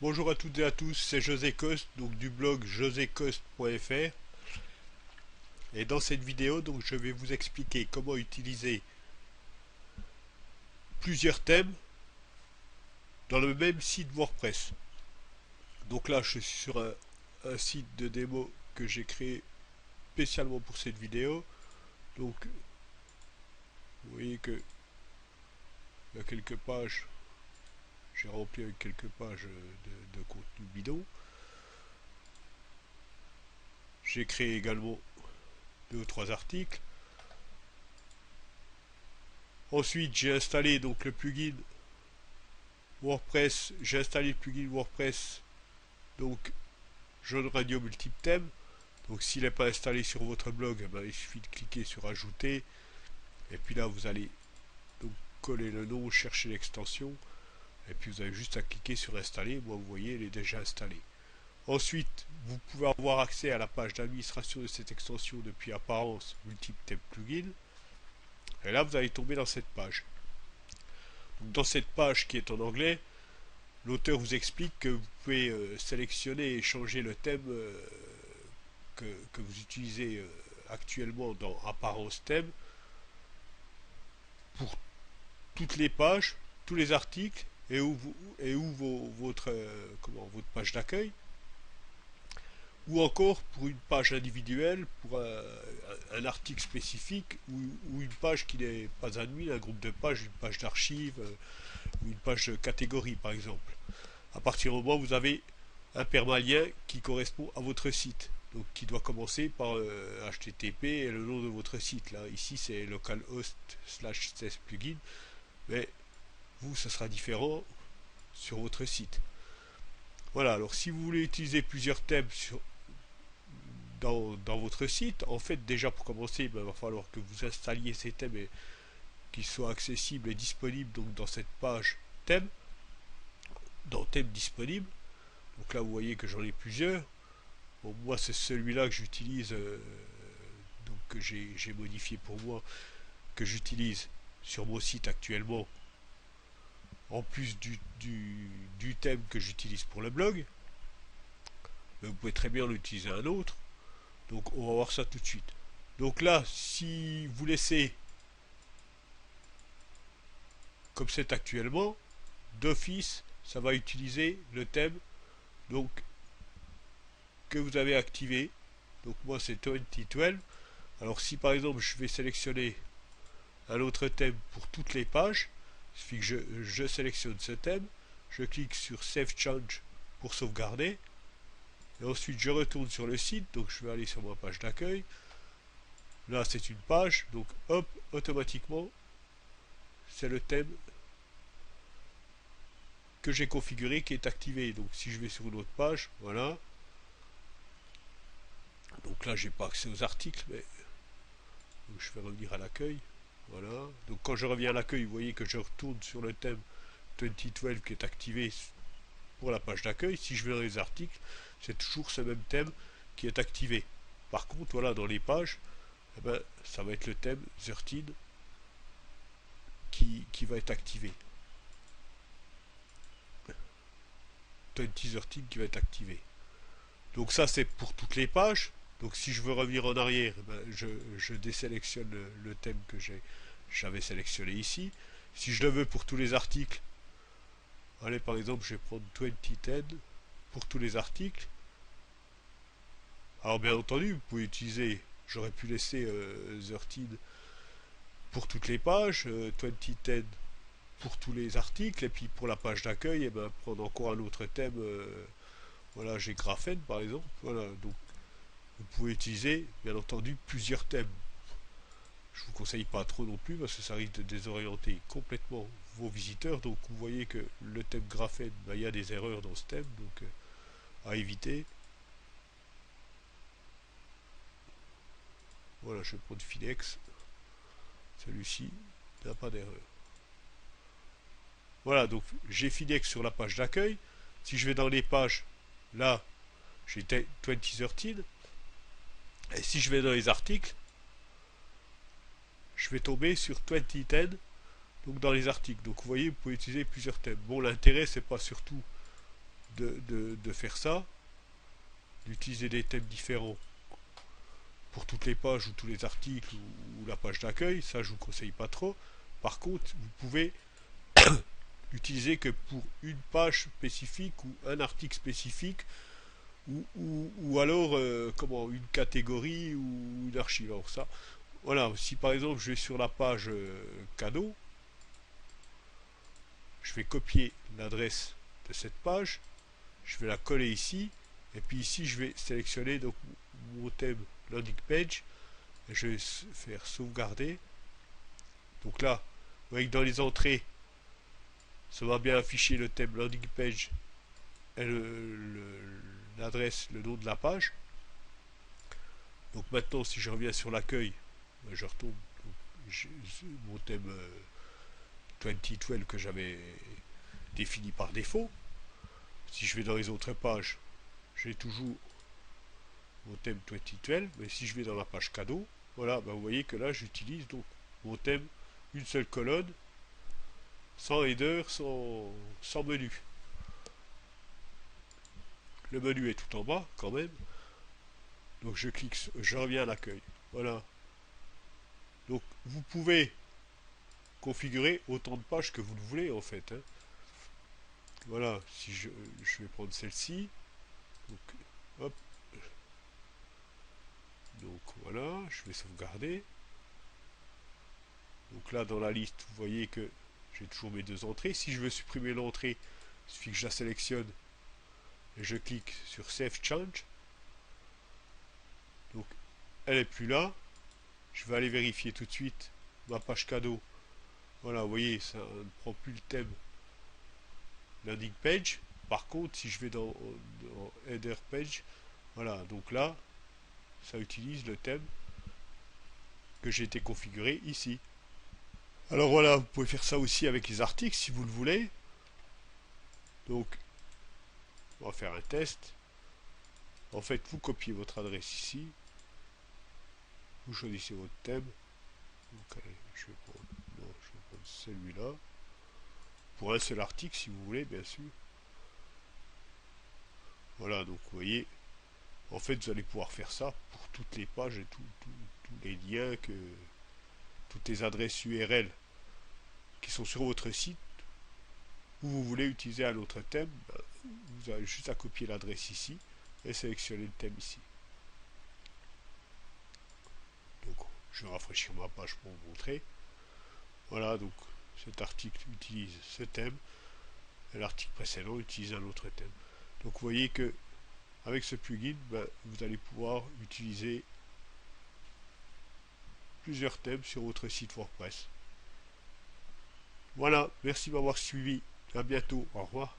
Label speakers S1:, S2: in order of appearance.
S1: Bonjour à toutes et à tous, c'est José Coste, donc du blog josécoste.fr. Et dans cette vidéo, donc, je vais vous expliquer comment utiliser plusieurs thèmes dans le même site WordPress. Donc là, je suis sur un site de démo que j'ai créé spécialement pour cette vidéo. Donc, vous voyez que il y a quelques pages, j'ai rempli avec quelques pages de contenu bidon. J'ai créé également deux ou trois articles. Ensuite, j'ai installé donc le plugin WordPress. J'ai installé le plugin WordPress, donc Jaune Radio Multiple Thème. Donc s'il n'est pas installé sur votre blog, eh ben, il suffit de cliquer sur Ajouter. Et puis là, vous allez donc coller le nom, chercher l'extension. Et puis vous avez juste à cliquer sur Installer. Moi, vous voyez, elle est déjà installée. Ensuite, vous pouvez avoir accès à la page d'administration de cette extension depuis Apparence Multiple Thème Plugin. Et là, vous allez tomber dans cette page. Donc, dans cette page qui est en anglais, l'auteur vous explique que vous pouvez sélectionner et changer le thème que vous utilisez actuellement dans Apparence Thème pour toutes les pages, tous les articles et où votre page d'accueil, ou encore pour une page individuelle, pour un article spécifique ou une page qui n'est pas admise, un groupe de pages, une page d'archives ou une page de catégorie par exemple. À partir du moment où vous avez un permalien qui correspond à votre site, donc qui doit commencer par HTTP et le nom de votre site. Là, ici c'est localhost/plugin, mais vous, ça sera différent sur votre site. Voilà, alors si vous voulez utiliser plusieurs thèmes dans votre site, en fait, déjà pour commencer, ben, il va falloir que vous installiez ces thèmes et qu'ils soient accessibles et disponibles donc dans cette page thème, dans thème disponible. Donc là, vous voyez que j'en ai plusieurs. Bon, moi, c'est celui-là que j'utilise, donc que j'ai modifié pour moi, que j'utilise sur mon site actuellement, en plus du thème que j'utilise pour le blog. Mais vous pouvez très bien l'utiliser un autre. Donc on va voir ça tout de suite. Donc là, si vous laissez comme c'est actuellement, d'office, ça va utiliser le thème donc que vous avez activé. Donc moi c'est 2012. Alors si par exemple je vais sélectionner un autre thème pour toutes les pages, il suffit que je sélectionne ce thème, je clique sur Save Change pour sauvegarder, et ensuite je retourne sur le site, donc je vais aller sur ma page d'accueil. Là c'est une page, donc hop, automatiquement c'est le thème que j'ai configuré qui est activé. Donc si je vais sur une autre page, voilà. Donc là j'ai pas accès aux articles, mais donc, je vais revenir à l'accueil. Voilà. Donc quand je reviens à l'accueil, vous voyez que je retourne sur le thème 2012 qui est activé pour la page d'accueil. Si je vais dans les articles, c'est toujours ce même thème qui est activé. Par contre, voilà, dans les pages, eh ben, ça va être le thème 13 qui va être activé. 2013 qui va être activé. Donc ça c'est pour toutes les pages. Donc si je veux revenir en arrière, eh ben, je désélectionne le thème que j'avais sélectionné ici. Si je le veux pour tous les articles, allez par exemple je vais prendre 2010 pour tous les articles. Alors bien entendu vous pouvez utiliser, j'aurais pu laisser 13 pour toutes les pages, 2010 pour tous les articles, et puis pour la page d'accueil, eh ben, prendre encore un autre thème. Voilà, j'ai Graphène par exemple. Voilà, donc vous pouvez utiliser bien entendu plusieurs thèmes. Je vous conseille pas trop non plus parce que ça risque de désorienter complètement vos visiteurs. Donc vous voyez que le thème Graphène, ben, il y a des erreurs dans ce thème, donc à éviter. Voilà, je vais prendre Finex. Celui-ci n'a pas d'erreur. Voilà, donc j'ai Finex sur la page d'accueil. Si je vais dans les pages, là, j'ai 2013. Et si je vais dans les articles, je vais tomber sur 2010, donc dans les articles. Donc vous voyez, vous pouvez utiliser plusieurs thèmes. Bon, l'intérêt, c'est pas surtout de faire ça, d'utiliser des thèmes différents pour toutes les pages ou tous les articles ou la page d'accueil, ça je vous conseille pas trop. Par contre, vous pouvez utiliser que pour une page spécifique ou un article spécifique ou alors comment une catégorie ou une archive. Alors ça, voilà, si par exemple je vais sur la page cadeau, je vais copier l'adresse de cette page, je vais la coller ici, et puis ici je vais sélectionner donc mon thème landing page, et je vais faire sauvegarder. Donc là, vous voyez que dans les entrées, ça va bien afficher le thème landing page et l'adresse, le nom de la page. Donc maintenant, si je reviens sur l'accueil, je retombe mon thème 2012 que j'avais défini par défaut. Si je vais dans les autres pages, j'ai toujours mon thème 2012, mais si je vais dans la page cadeau, voilà, ben vous voyez que là j'utilise donc mon thème, une seule colonne, sans header, sans menu. Le menu est tout en bas quand même, donc je clique, je reviens à l'accueil. Voilà. Donc vous pouvez configurer autant de pages que vous le voulez en fait. Hein. Voilà, si je vais prendre celle-ci. Donc, hop. Donc voilà, je vais sauvegarder. Donc là dans la liste, vous voyez que j'ai toujours mes deux entrées. Si je veux supprimer l'entrée, il suffit que je la sélectionne et je clique sur Save Change. Donc elle est plus là. Je vais aller vérifier tout de suite ma page cadeau. Voilà, vous voyez, ça ne prend plus le thème landing page. Par contre, si je vais dans header page, voilà, donc là, ça utilise le thème que j'ai été configuré ici. Alors voilà, vous pouvez faire ça aussi avec les articles si vous le voulez. Donc, on va faire un test. En fait, vous copiez votre adresse ici. Vous choisissez votre thème. Donc, allez, je vais prendre celui-là. Pour un seul article, si vous voulez, bien sûr. Voilà, donc vous voyez, en fait, vous allez pouvoir faire ça pour toutes les pages et tous les liens, toutes les adresses URL qui sont sur votre site, où vous voulez utiliser un autre thème. Vous avez juste à copier l'adresse ici et sélectionner le thème ici. Donc, je vais rafraîchir ma page pour vous montrer. Voilà, donc cet article utilise ce thème et l'article précédent utilise un autre thème. Donc, vous voyez que avec ce plugin, vous allez pouvoir utiliser plusieurs thèmes sur votre site WordPress. Voilà, merci de m'avoir suivi. À bientôt. Au revoir.